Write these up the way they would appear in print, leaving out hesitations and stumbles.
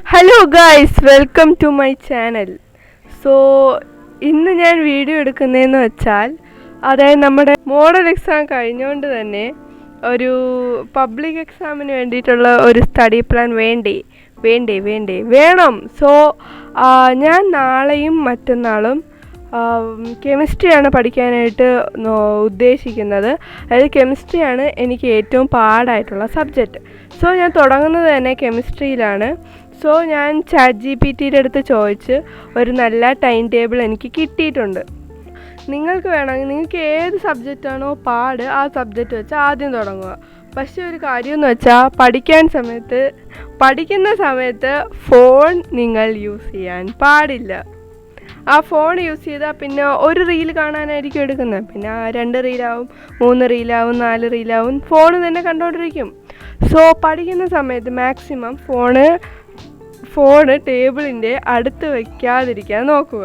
Hello guys, welcome to my channel. So ഇന്ന് ഞാൻ video എടുക്കുന്നതെന്ന് വെച്ചാൽ, അതായത് നമ്മുടെ മോഡൽ എക്സാം കഴിഞ്ഞുകൊണ്ട് തന്നെ ഒരു പബ്ലിക് എക്സാമിന് വേണ്ടിയിട്ടുള്ള ഒരു സ്റ്റഡി പ്ലാൻ വേണം. സോ ഞാൻ നാളെയും മറ്റന്നാളും കെമിസ്ട്രിയാണ് പഠിക്കാനായിട്ട് ഉദ്ദേശിക്കുന്നത്. അതായത് കെമിസ്ട്രിയാണ് എനിക്ക് ഏറ്റവും പാടായിട്ടുള്ള സബ്ജക്റ്റ്. സോ ഞാൻ തുടങ്ങുന്നത് തന്നെ കെമിസ്ട്രിയിലാണ്. സോ ഞാൻ ChatGPTയുടെ അടുത്ത് ചോദിച്ച് ഒരു നല്ല ടൈം ടേബിൾ എനിക്ക് കിട്ടിയിട്ടുണ്ട്. നിങ്ങൾക്ക് വേണമെങ്കിൽ നിങ്ങൾക്ക് ഏത് സബ്ജക്റ്റാണോ പാട് ആ സബ്ജക്റ്റ് വെച്ച് ആദ്യം തുടങ്ങുക. പക്ഷേ ഒരു കാര്യമെന്ന് വെച്ചാൽ പഠിക്കുന്ന സമയത്ത് ഫോൺ നിങ്ങൾ യൂസ് ചെയ്യാൻ പാടില്ല. ആ ഫോൺ യൂസ് ചെയ്താൽ പിന്നെ ഒരു റീൽ കാണാനായിരിക്കും എടുക്കുന്നത്, പിന്നെ 2 റീലാവും, 3 റീലാവും, 4 റീലാവും, ഫോൺ തന്നെ കണ്ടുകൊണ്ടിരിക്കും. സോ പഠിക്കുന്ന സമയത്ത് മാക്സിമം ഫോണ് ടേബിളിൻ്റെ അടുത്ത് വയ്ക്കാതിരിക്കാൻ നോക്കുക.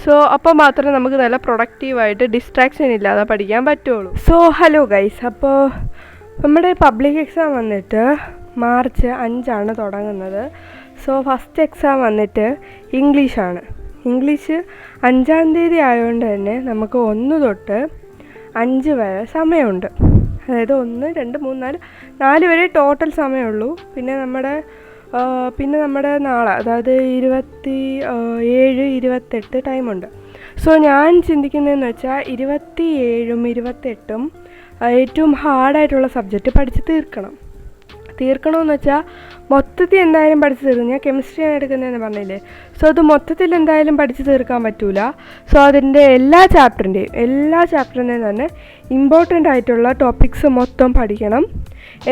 സോ അപ്പോൾ മാത്രമേ നമുക്ക് നല്ല പ്രൊഡക്റ്റീവായിട്ട് ഡിസ്ട്രാക്ഷൻ ഇല്ലാതെ പഠിക്കാൻ പറ്റുള്ളൂ. സോ ഹലോ ഗൈസ്, അപ്പോൾ നമ്മുടെ പബ്ലിക് എക്സാം വന്നിട്ട് മാർച്ച് 5 തുടങ്ങുന്നത്. സോ ഫസ്റ്റ് എക്സാം വന്നിട്ട് ഇംഗ്ലീഷാണ്. ഇംഗ്ലീഷ് 5 തീയതി ആയതുകൊണ്ട് തന്നെ നമുക്ക് 1 തൊട്ട് 5 വരെ സമയമുണ്ട്. അതായത് 1, 2, 3, 4 വരെ ടോട്ടൽ സമയമുള്ളൂ. പിന്നെ നമ്മുടെ നാളെ, അതായത് 27, 28 ടൈമുണ്ട്. സോ ഞാൻ ചിന്തിക്കുന്നതെന്ന് വെച്ചാൽ 27ഉം 28ഉം ഏറ്റവും ഹാർഡായിട്ടുള്ള സബ്ജക്റ്റ് പഠിച്ച് തീർക്കണമെന്ന് വെച്ചാൽ മൊത്തത്തിൽ എന്തായാലും പഠിച്ച് തീർക്കും. ഞാൻ കെമിസ്ട്രിയാണ് എടുക്കുന്നതെന്ന് പറഞ്ഞില്ലേ. സോ അത് മൊത്തത്തിൽ എന്തായാലും പഠിച്ച് തീർക്കാൻ പറ്റില്ല. സോ അതിൻ്റെ എല്ലാ ചാപ്റ്ററിൻ്റെയും തന്നെ ഇമ്പോർട്ടൻ്റ് ആയിട്ടുള്ള ടോപ്പിക്സ് മൊത്തം പഠിക്കണം.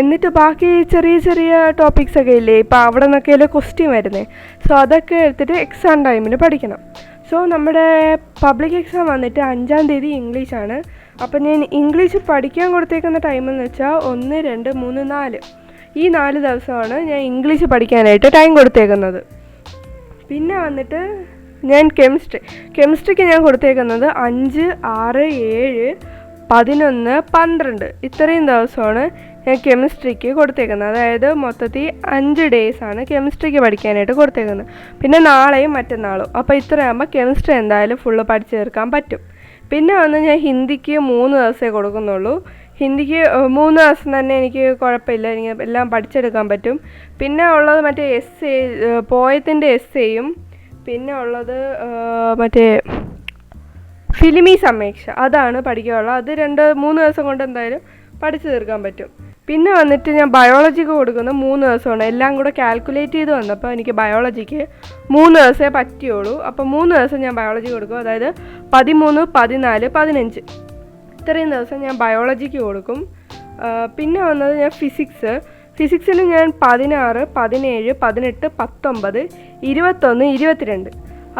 എന്നിട്ട് ബാക്കി ചെറിയ ടോപ്പിക്സൊക്കെ ഇല്ലേ, ഇപ്പോൾ അവിടെ നിന്നൊക്കെയല്ലേ ക്വസ്റ്റ്യൻ വരുന്നത്. സോ അതൊക്കെ എടുത്തിട്ട് എക്സാം ടൈമിന് പഠിക്കണം. സോ നമ്മുടെ പബ്ലിക് എക്സാം വന്നിട്ട് 5 തീയതി ഇംഗ്ലീഷാണ്. അപ്പം ഞാൻ ഇംഗ്ലീഷ് പഠിക്കാൻ കൊടുത്തേക്കുന്ന ടൈമെന്ന് വെച്ചാൽ 1, 2, 3, 4 ഈ 4 ദിവസമാണ് ഞാൻ ഇംഗ്ലീഷ് പഠിക്കാനായിട്ട് ടൈം കൊടുത്തേക്കുന്നത്. പിന്നെ വന്നിട്ട് ഞാൻ കെമിസ്ട്രിക്ക് ഞാൻ കൊടുത്തേക്കുന്നത് 5, 6, 7, 11, 12 ഇത്രയും ദിവസമാണ് ഞാൻ കെമിസ്ട്രിക്ക് കൊടുത്തേക്കുന്നത്. അതായത് മൊത്തത്തിൽ 5 ഡേയ്സാണ് കെമിസ്ട്രിക്ക് പഠിക്കാനായിട്ട് കൊടുത്തേക്കുന്നത്. പിന്നെ നാളെയും മറ്റന്നാളും. അപ്പോൾ ഇത്രയാകുമ്പോൾ കെമിസ്ട്രി എന്തായാലും ഫുള്ള് പഠിച്ചു തീർക്കാൻ പറ്റും. പിന്നെ ഞാൻ ഹിന്ദിക്ക് 3 ദിവസമേ കൊടുക്കുന്നുള്ളൂ. ഹിന്ദിക്ക് 3 ദിവസം തന്നെ എനിക്ക് കുഴപ്പമില്ല, എനിക്ക് എല്ലാം പഠിച്ചെടുക്കാൻ പറ്റും. പിന്നെ ഉള്ളത് മറ്റേ പോയത്തിൻ്റെ എസ്സേയും, പിന്നെ ഉള്ളത് മറ്റേ ഫിലിമി സമീക്ഷ, അതാണ് പഠിക്കാനുള്ളത്. അത് 2-3 ദിവസം കൊണ്ട് എന്തായാലും പഠിച്ചു തീർക്കാൻ പറ്റും. പിന്നെ വന്നിട്ട് ഞാൻ ബയോളജിക്ക് കൊടുക്കുന്നത് 3 ദിവസമാണ്. എല്ലാം കൂടെ കാൽക്കുലേറ്റ് ചെയ്ത് വന്നപ്പോൾ എനിക്ക് ബയോളജിക്ക് 3 ദിവസമേ പറ്റുള്ളൂ. അപ്പോൾ 3 ദിവസം ഞാൻ ബയോളജി കൊടുക്കും. അതായത് 13, 14, 15 ഇത്രയും ദിവസം ഞാൻ ബയോളജിക്ക് കൊടുക്കും. പിന്നെ വന്നത് ഞാൻ ഫിസിക്സിന് ഞാൻ 16, 17, 18, 19, 21, 22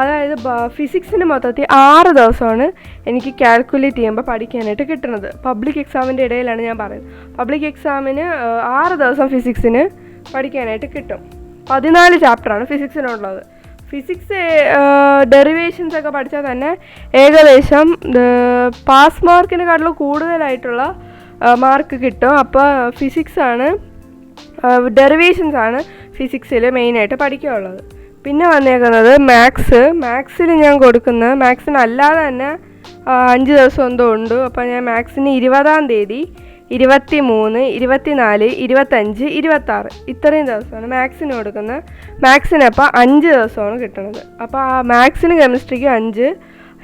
അതായത് ഫിസിക്സിന് മൊത്തത്തിൽ 6 ദിവസമാണ് എനിക്ക് കാൽക്കുലേറ്റ് ചെയ്യുമ്പോൾ പഠിക്കാനായിട്ട് കിട്ടുന്നത്. പബ്ലിക് എക്സാമിൻ്റെ ഇടയിലാണ് ഞാൻ പറയുന്നത്. പബ്ലിക് എക്സാമിന് 6 ദിവസം ഫിസിക്സിന് പഠിക്കാനായിട്ട് കിട്ടും. 14 ചാപ്റ്ററാണ് ഫിസിക്സിനുള്ളത്. ഫിസിക്സ് ഡെറിവേഷൻസ് ഒക്കെ പഠിച്ചാൽ തന്നെ ഏകദേശം പാസ് മാർക്കിനെക്കാട്ടിലും കൂടുതലായിട്ടുള്ള മാർക്ക് കിട്ടും. അപ്പോൾ ഡെറിവേഷൻസാണ് ഫിസിക്സിൽ മെയിനായിട്ട് പഠിക്കാനുള്ളത്. പിന്നെ വന്നേക്കുന്നത് മാത്സിൽ ഞാൻ കൊടുക്കുന്നത്, മാത്സിന് അല്ലാതെ തന്നെ 5 ദിവസം എന്തോ ഉണ്ട്. അപ്പോൾ ഞാൻ മാത്സിന് 20 തീയതി, 23, 24, 25, 26 ഇത്രയും ദിവസമാണ് മാത്സിന് കൊടുക്കുന്നത്. മാത്സിന് അപ്പോൾ 5 ദിവസമാണ് കിട്ടുന്നത്. അപ്പോൾ ആ മാത്സിന് കെമിസ്ട്രിക്ക് 5,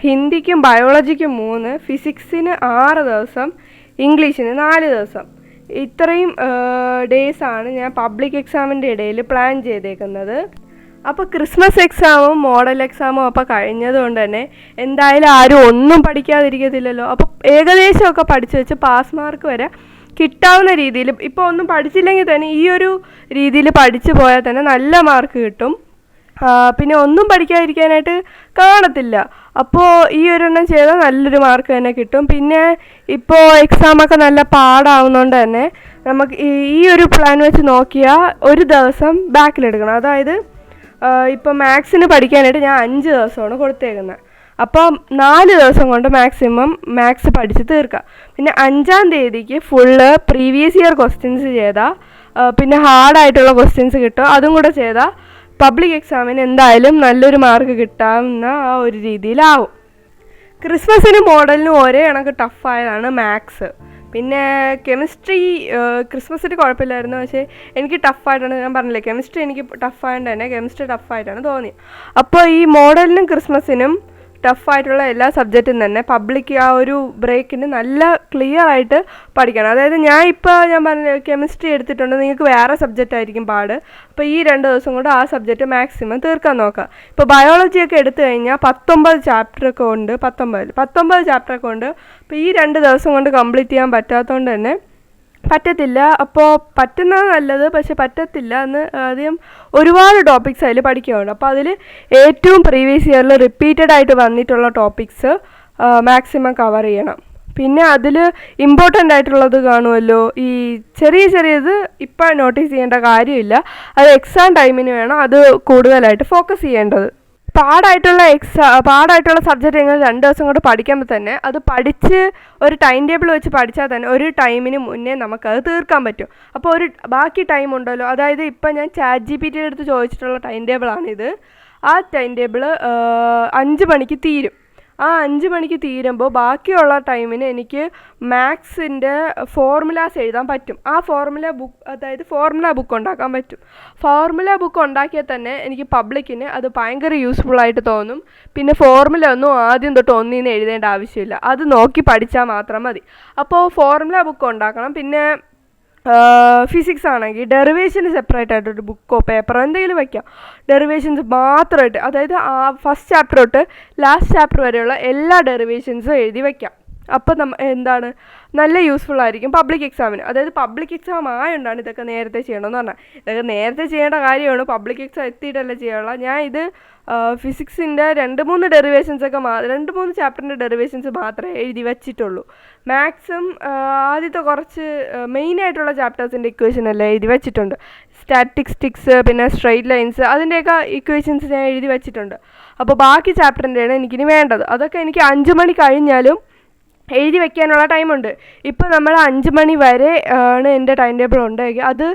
ഹിന്ദിക്കും ബയോളജിക്കും 3, ഫിസിക്സിന് 6 ദിവസം, ഇംഗ്ലീഷിന് 4 ദിവസം ഇത്രയും ഡേയ്സാണ് ഞാൻ പബ്ലിക് എക്സാമിൻ്റെ ഇടയിൽ പ്ലാൻ ചെയ്തേക്കുന്നത്. അപ്പോൾ ക്രിസ്മസ് എക്സാമും മോഡൽ എക്സാമും അപ്പോൾ കഴിഞ്ഞതുകൊണ്ട് തന്നെ എന്തായാലും ആരും ഒന്നും പഠിക്കാതിരിക്കത്തില്ലല്ലോ. അപ്പോൾ ഏകദേശമൊക്കെ പഠിച്ചു വെച്ച് പാസ് മാർക്ക് വരെ കിട്ടാവുന്ന രീതിയിൽ, ഇപ്പോൾ ഒന്നും പഠിച്ചില്ലെങ്കിൽ തന്നെ ഈ ഒരു രീതിയിൽ പഠിച്ചു പോയാൽ തന്നെ നല്ല മാർക്ക് കിട്ടും. പിന്നെ ഒന്നും പഠിക്കാതിരിക്കാനായിട്ട് കാണത്തില്ല. അപ്പോൾ ഈ ഒരെണ്ണം ചെയ്താൽ നല്ലൊരു മാർക്ക് തന്നെ കിട്ടും. പിന്നെ ഇപ്പോൾ എക്സാമൊക്കെ നല്ല പാടാവുന്നതുകൊണ്ട് തന്നെ നമുക്ക് ഈ ഒരു പ്ലാൻ വെച്ച് നോക്കിയാൽ ഒരു ദിവസം ബാക്കിലെടുക്കണം. അതായത് ഇപ്പോൾ മാത്സിന് പഠിക്കാനായിട്ട് ഞാൻ 5 ദിവസമാണ് കൊടുത്തേക്കുന്നത്. അപ്പം 4 ദിവസം കൊണ്ട് മാക്സിമം മാത്സ് പഠിച്ച് തീർക്കാം. പിന്നെ 5 തീയതിക്ക് ഫുള്ള് പ്രീവിയസ് ഇയർ ക്വസ്റ്റ്യൻസ് ചെയ്താൽ പിന്നെ ഹാർഡായിട്ടുള്ള ക്വസ്റ്റ്യൻസ് കിട്ടും. അതും കൂടെ ചെയ്താൽ പബ്ലിക് എക്സാമിന് എന്തായാലും നല്ലൊരു മാർക്ക് കിട്ടാവുന്ന ആ ഒരു രീതിയിലാവും. ക്രിസ്മസിനും മോഡലിനും ഒരേ കണക്ക് ടഫായതാണ് മാത്സ്. പിന്നെ കെമിസ്ട്രി ക്രിസ്മസിന് കുഴപ്പമില്ലായിരുന്നു, പക്ഷേ എനിക്ക് ടഫായിട്ടാണ്, ഞാൻ പറഞ്ഞില്ലേ കെമിസ്ട്രി എനിക്ക് ടഫായതുകൊണ്ട് തന്നെ കെമിസ്ട്രി ടഫായിട്ടാണ് തോന്നിയത്. അപ്പോൾ ഈ മോഡലിനും ക്രിസ്മസിനും ടഫായിട്ടുള്ള എല്ലാ സബ്ജക്റ്റും തന്നെ പബ്ലിക് ആ ഒരു ബ്രേക്കിന് നല്ല ക്ലിയർ ആയിട്ട് പഠിക്കണം. അതായത് ഞാൻ പറഞ്ഞ കെമിസ്ട്രി എടുത്തിട്ടുണ്ട്, നിങ്ങൾക്ക് വേറെ സബ്ജക്റ്റ് ആയിരിക്കും പാട്. അപ്പോൾ ഈ 2 ദിവസം കൊണ്ട് ആ സബ്ജക്റ്റ് മാക്സിമം തീർക്കാൻ നോക്കുക. ഇപ്പോൾ ബയോളജിയൊക്കെ എടുത്തു കഴിഞ്ഞാൽ 19 ചാപ്റ്ററൊക്കെ ഉണ്ട്, 19 ചാപ്റ്ററൊക്കെ ഉണ്ട്. അപ്പോൾ ഈ 2 ദിവസം കൊണ്ട് കംപ്ലീറ്റ് ചെയ്യാൻ പറ്റാത്തതുകൊണ്ട് തന്നെ പറ്റത്തില്ല. അപ്പോൾ പറ്റുന്നത് നല്ലത്, പക്ഷെ പറ്റത്തില്ല എന്ന് ആദ്യം ഒരുപാട് ടോപ്പിക്സ് അതിൽ പഠിക്കുകയുണ്ട്. അപ്പോൾ അതിൽ ഏറ്റവും പ്രീവിയസ് ഇയറിൽ റിപ്പീറ്റഡ് ആയിട്ട് വന്നിട്ടുള്ള ടോപ്പിക്സ് മാക്സിമം കവർ ചെയ്യണം. പിന്നെ അതിൽ ഇമ്പോർട്ടൻ്റ് ആയിട്ടുള്ളത് കാണുമല്ലോ, ഈ ചെറിയത് ഇപ്പം നോട്ടീസ് ചെയ്യേണ്ട കാര്യമില്ല, അത് എക്സാം ടൈമിന് വേണം അത് കൂടുതലായിട്ട് ഫോക്കസ് ചെയ്യേണ്ടത്. പാടായിട്ടുള്ള സബ്ജക്റ്റ് നിങ്ങൾ 2 ദിവസം കൊണ്ട് പഠിക്കുമ്പോൾ തന്നെ അത് പഠിച്ച് ഒരു ടൈം ടേബിൾ വെച്ച് പഠിച്ചാൽ തന്നെ ഒരു ടൈമിന് മുന്നേ നമുക്കത് തീർക്കാൻ പറ്റും. അപ്പോൾ ബാക്കി ടൈം ഉണ്ടല്ലോ, അതായത് ഇപ്പം ഞാൻ ChatGPT അടുത്ത് ചോദിച്ചിട്ടുള്ള ടൈം ടേബിളാണിത്. ആ ടൈം ടേബിൾ 5 മണിക്ക് തീരും. ആ 5 മണിക്ക് തീരുമ്പോൾ ബാക്കിയുള്ള ടൈമിന് എനിക്ക് മാത്സിൻ്റെ ഫോർമുലാസ് എഴുതാൻ പറ്റും. ആ ഫോർമുല ബുക്ക് ഉണ്ടാക്കാൻ പറ്റും. ഫോർമുല ബുക്ക് ഉണ്ടാക്കിയാൽ തന്നെ എനിക്ക് പബ്ലിക്കിന് അത് ഭയങ്കര യൂസ്ഫുള്ളായിട്ട് തോന്നും. പിന്നെ ഫോർമുല ഒന്നും ആദ്യം തൊട്ട് ഒന്നിന്ന് എഴുതേണ്ട ആവശ്യമില്ല, അത് നോക്കി പഠിച്ചാൽ മാത്രം മതി. അപ്പോൾ ഫോർമുല ബുക്ക് ഉണ്ടാക്കണം. പിന്നെ ഫിസിക്സ് ആണെങ്കിൽ ഡെറിവേഷന് സെപ്പറേറ്റ് ആയിട്ടൊരു ബുക്കോ പേപ്പറോ എന്തെങ്കിലും വയ്ക്കാം. ഡെറിവേഷൻസ് മാത്രമായിട്ട്, അതായത് ഫസ്റ്റ് ചാപ്റ്റർ തൊട്ട് ലാസ്റ്റ് ചാപ്റ്റർ വരെയുള്ള എല്ലാ ഡെറിവേഷൻസും എഴുതി വയ്ക്കാം. അപ്പോൾ എന്താണ് നല്ല യൂസ്ഫുൾ ആയിരിക്കും പബ്ലിക് എക്സാമിന്. അതായത് പബ്ലിക് എക്സാം ആയതുകൊണ്ടാണ് ഇതൊക്കെ നേരത്തെ ചെയ്യണമെന്ന് പറഞ്ഞാൽ. ഇതൊക്കെ നേരത്തെ ചെയ്യേണ്ട കാര്യമാണ്, പബ്ലിക് എക്സാം എത്തിയിട്ടല്ല ചെയ്യാനുള്ള. ഞാൻ ഇത് ഫിസിക്സിൻ്റെ 2-3 ഡെറിവേഷൻസൊക്കെ 2-3 ചാപ്റ്ററിൻ്റെ ഡെറിവേഷൻസ് മാത്രമേ എഴുതി വച്ചിട്ടുള്ളൂ. മാത്സും ആദ്യത്തെ കുറച്ച് മെയിനായിട്ടുള്ള ചാപ്റ്റേഴ്സിൻ്റെ ഇക്വേഷൻ എല്ലാം എഴുതി വച്ചിട്ടുണ്ട്. സ്റ്റാറ്റിസ്റ്റിക്സ്, പിന്നെ സ്ട്രെയിറ്റ് ലൈൻസ്, അതിൻ്റെയൊക്കെ ഇക്വേഷൻസ് ഞാൻ എഴുതി വച്ചിട്ടുണ്ട്. അപ്പോൾ ബാക്കി ചാപ്റ്ററിൻ്റെയാണ് എനിക്കിനി വേണ്ടത്. അതൊക്കെ എനിക്ക് 5 മണി കഴിഞ്ഞാലും എഴുതി വയ്ക്കാനുള്ള ടൈമുണ്ട്. ഇപ്പോൾ നമ്മൾ 5 മണി വരെ ആണ് എൻ്റെ ടൈം ടേബിൾ ഉണ്ടെങ്കിൽ അത്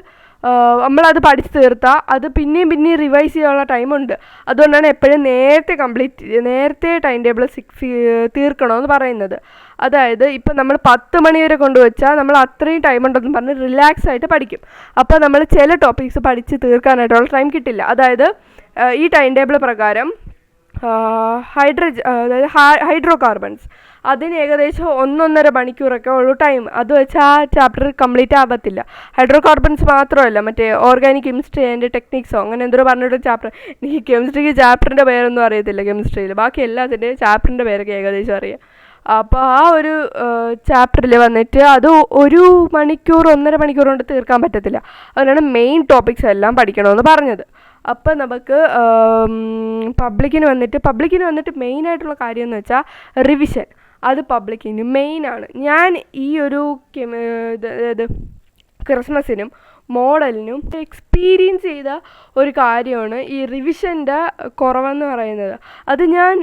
നമ്മളത് പഠിച്ച് തീർത്താൽ അത് പിന്നെയും റിവൈസ് ചെയ്യാനുള്ള ടൈമുണ്ട്. അതുകൊണ്ടാണ് എപ്പോഴും നേരത്തെ ടൈം ടേബിൾ തീർക്കണമെന്ന് പറയുന്നത്. അതായത് ഇപ്പം നമ്മൾ 10 മണി വരെ കൊണ്ടുവച്ചാൽ നമ്മൾ അത്രയും ടൈം ഉണ്ടെന്ന് പറഞ്ഞ് റിലാക്സ് ആയിട്ട് പഠിക്കും. അപ്പോൾ നമ്മൾ ചില ടോപ്പിക്സ് പഠിച്ച് തീർക്കാനായിട്ടുള്ള ടൈം കിട്ടില്ല. അതായത് ഈ ടൈം ടേബിൾ പ്രകാരം അതായത് ഹൈഡ്രോ കാർബൺസ് അതിന് ഏകദേശം 1-1.5 മണിക്കൂറൊക്കെ ഉള്ളൂ ടൈം. അത് വെച്ച് ആ ചാപ്റ്റർ കംപ്ലീറ്റ് ആവത്തില്ല. ഹൈഡ്രോ കാർബൺസ് മാത്രമല്ല, മറ്റേ ഓർഗാനിക് കെമിസ്ട്രി ആൻഡ് ടെക്നിക്സോ അങ്ങനെ എന്തോ പറഞ്ഞിട്ട് ചാപ്റ്റർ, എനിക്ക് കെമിസ്ട്രിക്ക് ചാപ്റ്ററിൻ്റെ പേരൊന്നും അറിയത്തില്ല കെമിസ്ട്രിയിൽ, ബാക്കി എല്ലാത്തിൻ്റെയും ചാപ്റ്ററിൻ്റെ പേരൊക്കെ ഏകദേശം അറിയാം. അപ്പോൾ ആ ഒരു ചാപ്റ്ററിൽ വന്നിട്ട് അത് 1 മണിക്കൂർ 1.5 മണിക്കൂർ കൊണ്ട് തീർക്കാൻ പറ്റത്തില്ല. അതുകൊണ്ടാണ് മെയിൻ ടോപ്പിക്സ് എല്ലാം പഠിക്കണമെന്ന് പറഞ്ഞത്. അപ്പം നമുക്ക് പബ്ലിക്കിന് വന്നിട്ട് മെയിനായിട്ടുള്ള കാര്യം എന്ന് വെച്ചാൽ റിവിഷൻ. അത് പബ്ലിക്കിന് മെയിനാണ്. ഞാൻ ഈ ഒരു ക്രിസ്മസിനും മോഡലിനും എക്സ്പീരിയൻസ് ചെയ്ത ഒരു കാര്യമാണ് ഈ റിവിഷൻ്റെ കുറവെന്ന് പറയുന്നത്. അത് ഞാൻ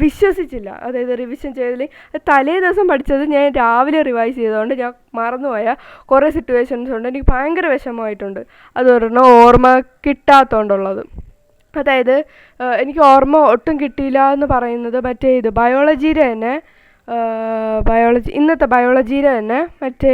വിശ്വസിച്ചില്ല. അതായത് റിവിഷൻ ചെയ്തതിൽ തലേ ദിവസം പഠിച്ചത് ഞാൻ രാവിലെ റിവൈസ് ചെയ്തതുകൊണ്ട് ഞാൻ മറന്നുപോയ കുറേ സിറ്റുവേഷൻസ് ഉണ്ട്. എനിക്ക് ഭയങ്കര വിഷമമായിട്ടുണ്ട് അത് പറഞ്ഞാൽ ഓർമ്മ കിട്ടാത്തതുകൊണ്ടുള്ളത്. അതായത് എനിക്ക് ഓർമ്മ ഒട്ടും കിട്ടിയില്ല എന്ന് പറയുന്നത് മറ്റേ ഇന്നത്തെ ബയോളജിയുടെ തന്നെ മറ്റേ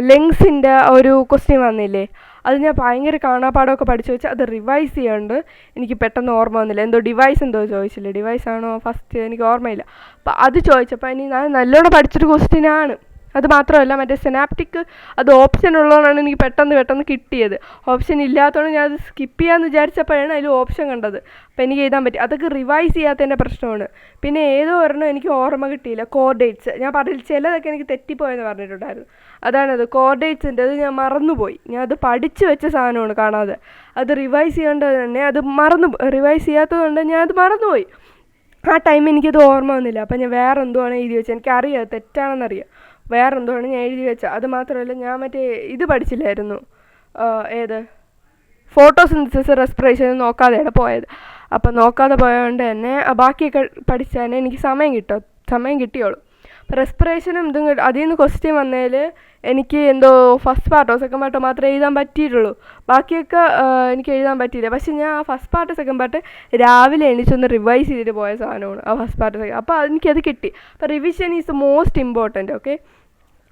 ലെങ്സിൻ്റെ ഒരു ക്വസ്റ്റ്യൻ വന്നില്ലേ, അത് ഞാൻ ഭയങ്കര കാണാപ്പാടമൊക്കെ പഠിച്ചു വെച്ചാൽ അത് റിവൈസ് ചെയ്യാണ്ട് എനിക്ക് പെട്ടെന്ന് ഓർമ്മ വന്നില്ല. ഡിവൈസ് ചോദിച്ചില്ലേ, ഡിവൈസ് ആണോ ഫസ്റ്റ് എനിക്ക് ഓർമ്മയില്ല. അപ്പോൾ അത് ചോദിച്ചപ്പോൾ ഇനി ഞാൻ നല്ലോണം പഠിച്ചൊരു ക്വസ്റ്റ്യനാണ്. അത് മാത്രമല്ല മറ്റേ സിനാപ്റ്റിക് അത് ഓപ്ഷൻ ഉള്ളതുകൊണ്ടാണ് എനിക്ക് പെട്ടെന്ന് കിട്ടിയത്. ഓപ്ഷൻ ഇല്ലാത്തതുകൊണ്ട് ഞാൻ അത് സ്കിപ്പ് ചെയ്യാമെന്ന് വിചാരിച്ചപ്പോഴാണ് അതിൽ ഓപ്ഷൻ കണ്ടത്. അപ്പോൾ എനിക്ക് എഴുതാൻ പറ്റി. അതൊക്കെ റിവൈസ് ചെയ്യാത്തതിൻ്റെ പ്രശ്നമാണ്. പിന്നെ ഏതോ ഒരെണ്ണം എനിക്ക് ഓർമ്മ കിട്ടിയില്ല, കോർഡേറ്റ്സ്. ഞാൻ പറഞ്ഞില്ല ചിലതൊക്കെ എനിക്ക് തെറ്റിപ്പോയെന്ന് പറഞ്ഞിട്ടുണ്ടായിരുന്നു. അതാണത് കോർഡേറ്റ്സിൻ്റെ അത് ഞാൻ മറന്നുപോയി. ഞാൻ അത് പഠിച്ചു വെച്ച സാധനമാണ് കാണാതെ. അത് റിവൈസ് ചെയ്യേണ്ടത് തന്നെ അത് റിവൈസ് ചെയ്യാത്തതുകൊണ്ട് ഞാൻ അത് മറന്നുപോയി. ആ ടൈം എനിക്കത് ഓർമ്മ വന്നില്ല. അപ്പോൾ ഞാൻ വേറെ എന്തോ ആണ് എഴുതി വെച്ചത്. എനിക്കറിയാം തെറ്റാണെന്നറിയാം. വേറെ എന്തോ ആണ് ഞാൻ എഴുതി വെച്ചത്. അത് മാത്രമല്ല ഞാൻ മറ്റേ ഇത് പഠിച്ചില്ലായിരുന്നു, ഫോട്ടോസിന്തസിസ് റെസ്പിറേഷൻ നോക്കാതെയാണ് പോയത്. അപ്പോൾ നോക്കാതെ പോയതുകൊണ്ട് തന്നെ ബാക്കിയൊക്കെ പഠിച്ചാൽ എനിക്ക് സമയം കിട്ടിയുള്ളൂ. റെസ്പിറേഷനും ഇതും അതിൽ നിന്ന് ക്വസ്റ്റ്യൻ വന്നതിൽ എനിക്ക് എന്തോ ഫസ്റ്റ് പാർട്ടോ സെക്കൻഡ് പാർട്ടോ മാത്രമേ എഴുതാൻ പറ്റിയിട്ടുള്ളൂ. ബാക്കിയൊക്കെ എനിക്ക് എഴുതാൻ പറ്റിയില്ല. പക്ഷേ ഞാൻ ആ ഫസ്റ്റ് പാർട്ട് സെക്കൻഡ് പാർട്ട് രാവിലെ എണീച്ചൊന്ന് റിവൈസ് ചെയ്തിട്ട് പോയ സാധനമാണ് ആ ഫസ്റ്റ് പാർട്ട് സെക്കൻഡ്. അപ്പോൾ എനിക്കത് കിട്ടി. അപ്പോൾ revision is most important. Okay,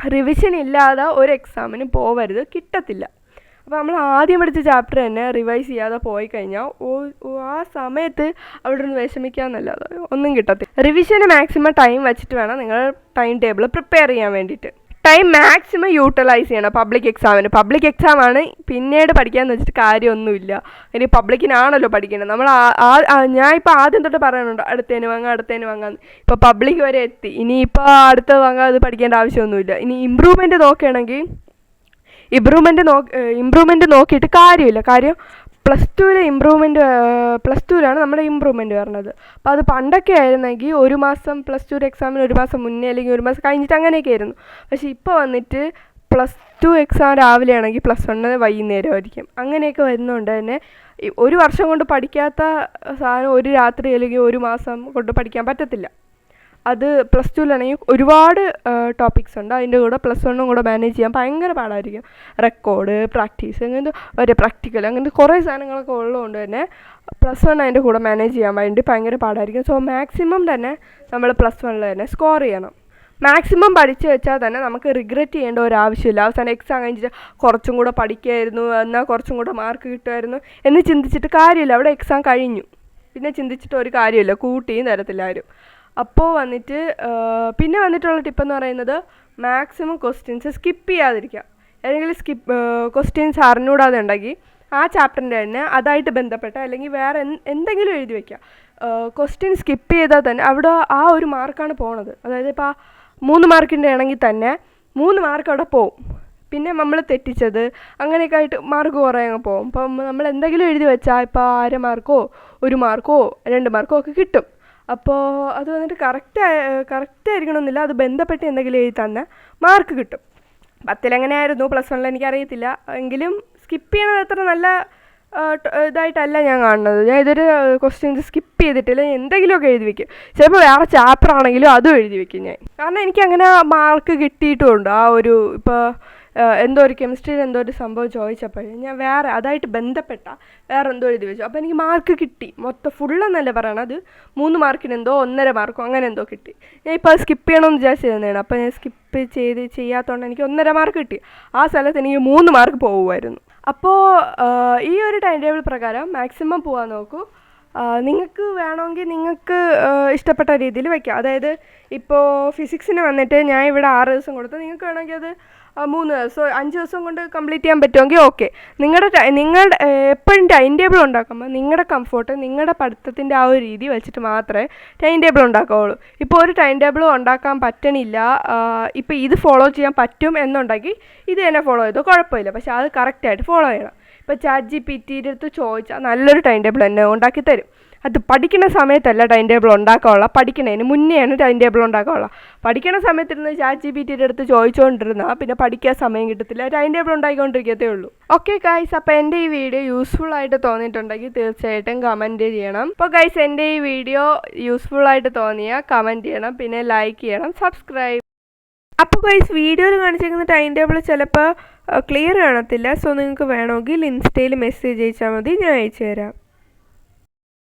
revision ഇല്ലാതെ ഒരു എക്സാമിന് പോവരുത്, കിട്ടത്തില്ല. അപ്പോൾ നമ്മൾ ആദ്യം പഠിച്ച ചാപ്റ്റർ തന്നെ റിവൈസ് ചെയ്യാതെ പോയി കഴിഞ്ഞാൽ ആ സമയത്ത് അവിടെ നിന്ന് വിഷമിക്കാമെന്നല്ലാതെ ഒന്നും കിട്ടത്തില്ല. റിവിഷന് മാക്സിമം ടൈം വെച്ചിട്ട് വേണം നിങ്ങൾ ടൈം ടേബിൾ പ്രിപ്പയർ ചെയ്യാൻ വേണ്ടിയിട്ട്. ടൈം മാക്സിമം യൂട്ടിലൈസ് ചെയ്യണം പബ്ലിക് എക്സാമിന്. പബ്ലിക് എക്സാമാണ് പിന്നീട് പഠിക്കാമെന്ന് വെച്ചിട്ട് കാര്യമൊന്നുമില്ല. ഇനി പബ്ലിക്കിനാണല്ലോ പഠിക്കേണ്ടത്. നമ്മൾ ഞാൻ ഇപ്പോൾ ആദ്യം തൊട്ട് പറയുന്നുണ്ട് അടുത്തേന് വാങ്ങാമെന്ന്. ഇപ്പോൾ പബ്ലിക് വരെ എത്തി, ഇനിയിപ്പോൾ അടുത്ത് വാങ്ങാൻ അത് പഠിക്കേണ്ട ആവശ്യമൊന്നുമില്ല. ഇനി ഇമ്പ്രൂവ്മെൻറ്റ് നോക്കുകയാണെങ്കിൽ ഇമ്പ്രൂവ്മെൻറ്റ് നോക്കിയിട്ട് കാര്യമില്ല. കാര്യം പ്ലസ് ടുവിലാണ് നമ്മുടെ ഇമ്പ്രൂവ്മെൻറ്റ് വരുന്നത്. അപ്പോൾ അത് പണ്ടൊക്കെ ആയിരുന്നെങ്കിൽ ഒരു മാസം പ്ലസ് ടു എക്സാമിന് ഒരു മാസം മുന്നേ അല്ലെങ്കിൽ ഒരു മാസം കഴിഞ്ഞിട്ട് അങ്ങനെയൊക്കെ ആയിരുന്നു. പക്ഷേ ഇപ്പോൾ വന്നിട്ട് പ്ലസ് ടു എക്സാം രാവിലെ ആണെങ്കിൽ പ്ലസ് വണ്ണിന് വൈകുന്നേരമായിരിക്കും. അങ്ങനെയൊക്കെ വരുന്നതുകൊണ്ട് തന്നെ ഒരു വർഷം കൊണ്ട് പഠിക്കാത്ത സാധനം ഒരു രാത്രി അല്ലെങ്കിൽ ഒരു മാസം കൊണ്ട് പഠിക്കാൻ പറ്റത്തില്ല. അത് പ്ലസ് ടുവിലാണെങ്കിൽ ഒരുപാട് ടോപ്പിക്സ് ഉണ്ട്. അതിൻ്റെ കൂടെ പ്ലസ് വണ്ണും കൂടെ മാനേജ് ചെയ്യാൻ ഭയങ്കര പാടായിരിക്കും. റെക്കോർഡ്, പ്രാക്ടീസ്, അങ്ങനത്തെ ഒരു പ്രാക്ടിക്കൽ, അങ്ങനത്തെ കുറേ സാധനങ്ങളൊക്കെ ഉള്ളതുകൊണ്ട് തന്നെ പ്ലസ് വൺ അതിൻ്റെ കൂടെ മാനേജ് ചെയ്യാൻ വേണ്ടി ഭയങ്കര പാടായിരിക്കും. സോ മാക്സിമം തന്നെ നമ്മൾ പ്ലസ് വണ്ണിൽ തന്നെ സ്കോർ ചെയ്യണം. മാക്സിമം പഠിച്ചു വെച്ചാൽ തന്നെ നമുക്ക് റിഗ്രറ്റ് ചെയ്യേണ്ട ഒരു ആവശ്യമില്ല. അവസാനം എക്സാം കഴിഞ്ഞിട്ട് കുറച്ചും കൂടെ പഠിക്കുമായിരുന്നു, എന്നാൽ കുറച്ചും കൂടെ മാർക്ക് കിട്ടുമായിരുന്നു എന്ന് ചിന്തിച്ചിട്ട് കാര്യമില്ല. അവിടെ എക്സാം കഴിഞ്ഞു, പിന്നെ ചിന്തിച്ചിട്ട് ഒരു കാര്യമില്ല, കൂട്ടിയും തരത്തില്ല ആരും. അപ്പോൾ വന്നിട്ട് പിന്നെ വന്നിട്ടുള്ള ടിപ്പെന്ന് പറയുന്നത് മാക്സിമം ക്വസ്റ്റ്യൻസ് സ്കിപ്പ് ചെയ്യാതിരിക്കുക. ഏതെങ്കിലും ക്വസ്റ്റ്യൻസ് അറിഞ്ഞുകൂടാതെ ഉണ്ടെങ്കിൽ ആ ചാപ്റ്ററിൻ്റെ തന്നെ അതായിട്ട് ബന്ധപ്പെട്ട അല്ലെങ്കിൽ വേറെ എന്തെങ്കിലും എഴുതി വയ്ക്കുക. ക്വസ്റ്റ്യൻ സ്കിപ്പ് ചെയ്താൽ തന്നെ അവിടെ ആ ഒരു മാർക്കാണ് പോണത്. അതായത് ഇപ്പോൾ 3 മാർക്കിൻ്റെ ആണെങ്കിൽ തന്നെ 3 മാർക്ക് അവിടെ പോവും. പിന്നെ നമ്മൾ തെറ്റിച്ചത് അങ്ങനെയൊക്കെ ആയിട്ട് മാർക്ക് കുറേ അങ്ങ് പോകും. അപ്പം നമ്മൾ എന്തെങ്കിലും എഴുതി വെച്ചാൽ ഇപ്പോൾ 1/2 മാർക്കോ 1 മാർക്കോ 2 മാർക്കോ ഒക്കെ കിട്ടും. അപ്പോൾ അത് വന്നിട്ട് കറക്റ്റായിരിക്കണമെന്നില്ല, അത് ബന്ധപ്പെട്ട് എന്തെങ്കിലും എഴുതി തന്നെ മാർക്ക് കിട്ടും. 10 എങ്ങനെയായിരുന്നു, പ്ലസ് വണ്ണിൽ എനിക്കറിയത്തില്ല. എങ്കിലും സ്കിപ്പ് ചെയ്യണത് അത്ര നല്ല ഇതായിട്ടല്ല ഞാൻ കാണുന്നത്. ഞാൻ ഇതൊരു ക്വസ്റ്റ്യൻസ് സ്കിപ്പ് ചെയ്തിട്ടില്ല, എന്തെങ്കിലുമൊക്കെ എഴുതി വയ്ക്കും. ചിലപ്പോൾ വേറെ ചാപ്റ്റർ ആണെങ്കിലും അതും എഴുതി വയ്ക്കും ഞാൻ. കാരണം എനിക്കങ്ങനെ മാർക്ക് കിട്ടിയിട്ടുമുണ്ട്. ആ ഒരു ഇപ്പോൾ എന്തോ ഒരു കെമിസ്ട്രിയിൽ എന്തോ ഒരു സംഭവം ചോദിച്ചപ്പോഴേ ഞാൻ വേറെ അതായിട്ട് ബന്ധപ്പെട്ട വേറെ എന്തോ എഴുതി വെച്ചു. അപ്പോൾ എനിക്ക് മാർക്ക് കിട്ടി. മൊത്തം ഫുള്ളെന്നല്ല പറയണം, അത് 3 മാർക്കിന് എന്തോ 1.5 മാർക്കോ അങ്ങനെ എന്തോ കിട്ടി. ഞാൻ ഇപ്പോൾ അത് സ്കിപ്പ് ചെയ്യണമെന്ന് വിചാരിച്ചിരുന്നതാണ്. അപ്പോൾ ഞാൻ സ്കിപ്പ് ചെയ്യാത്തതുകൊണ്ട് എനിക്ക് 1.5 മാർക്ക് കിട്ടി. ആ സ്ഥലത്ത് എനിക്ക് 3 മാർക്ക് പോകുമായിരുന്നു. അപ്പോൾ ഈ ഒരു ടൈം ടേബിൾ പ്രകാരം മാക്സിമം പോകാൻ നോക്കൂ. നിങ്ങൾക്ക് വേണമെങ്കിൽ നിങ്ങൾക്ക് ഇഷ്ടപ്പെട്ട രീതിയിൽ വയ്ക്കാം. അതായത് ഇപ്പോൾ ഫിസിക്സിന് വന്നിട്ട് ഞാൻ ഇവിടെ 6 ദിവസം കൊടുത്ത് നിങ്ങൾക്ക് വേണമെങ്കിൽ അത് 3 ദിവസം 5 ദിവസം കൊണ്ട് കംപ്ലീറ്റ് ചെയ്യാൻ പറ്റുമെങ്കിൽ ഓക്കെ. നിങ്ങളുടെ എപ്പോഴും ടൈം ടേബിൾ ഉണ്ടാക്കുമ്പോൾ നിങ്ങളുടെ കംഫോർട്ട് നിങ്ങളുടെ പഠിത്തത്തിൻ്റെ ആ ഒരു രീതി വെച്ചിട്ട് മാത്രമേ ടൈം ടേബിൾ ഉണ്ടാക്കാവുള്ളൂ. ഇപ്പോൾ ഒരു ടൈം ടേബിൾ ഉണ്ടാക്കാൻ പറ്റണില്ല, ഇപ്പോൾ ഇത് ഫോളോ ചെയ്യാൻ പറ്റും എന്നുണ്ടെങ്കിൽ ഇത് തന്നെ ഫോളോ ചെയ്തോ, കുഴപ്പമില്ല. പക്ഷേ അത് കറക്റ്റായിട്ട് ഫോളോ ചെയ്യണം. ഇപ്പോൾ ChatGPTയുടെ അടുത്ത് ചോദിച്ചാൽ നല്ലൊരു ടൈം ടേബിൾ തന്നെ ഉണ്ടാക്കി തരും. അത് പഠിക്കുന്ന സമയത്തല്ല ടൈം ടേബിൾ ഉണ്ടാക്കാനുള്ള, പഠിക്കണതിന് മുന്നെയാണ് ടൈം ടേബിൾ ഉണ്ടാക്കാനുള്ള. പഠിക്കുന്ന സമയത്തിരുന്ന് ChatGPTയുടെ അടുത്ത് ചോദിച്ചുകൊണ്ടിരുന്നാൽ പിന്നെ പഠിക്കാൻ സമയം കിട്ടത്തില്ല, ടൈം ടേബിൾ ഉണ്ടാക്കിക്കൊണ്ടിരിക്കത്തേ ഉള്ളൂ. ഓക്കെ ഗൈസ്, അപ്പോൾ എൻ്റെ ഈ വീഡിയോ യൂസ്ഫുൾ ആയിട്ട് തോന്നിയിട്ടുണ്ടെങ്കിൽ തീർച്ചയായിട്ടും കമൻറ്റ് ചെയ്യണം. അപ്പോൾ ഗൈസ്, എൻ്റെ ഈ വീഡിയോ യൂസ്ഫുൾ ആയിട്ട് തോന്നിയാൽ കമൻറ്റ് ചെയ്യണം, പിന്നെ ലൈക്ക് ചെയ്യണം, സബ്സ്ക്രൈബ്. അപ്പോൾ ഗൈസ്, വീഡിയോയിൽ കാണിച്ചിരിക്കുന്ന ടൈം ടേബിൾ ചിലപ്പോൾ ക്ലിയർ കാണത്തില്ല. സോ നിങ്ങൾക്ക് വേണമെങ്കിൽ ഇൻസ്റ്റയിൽ മെസ്സേജ് അയച്ചാൽ മതി, ഞാൻ അയച്ചു തരാം.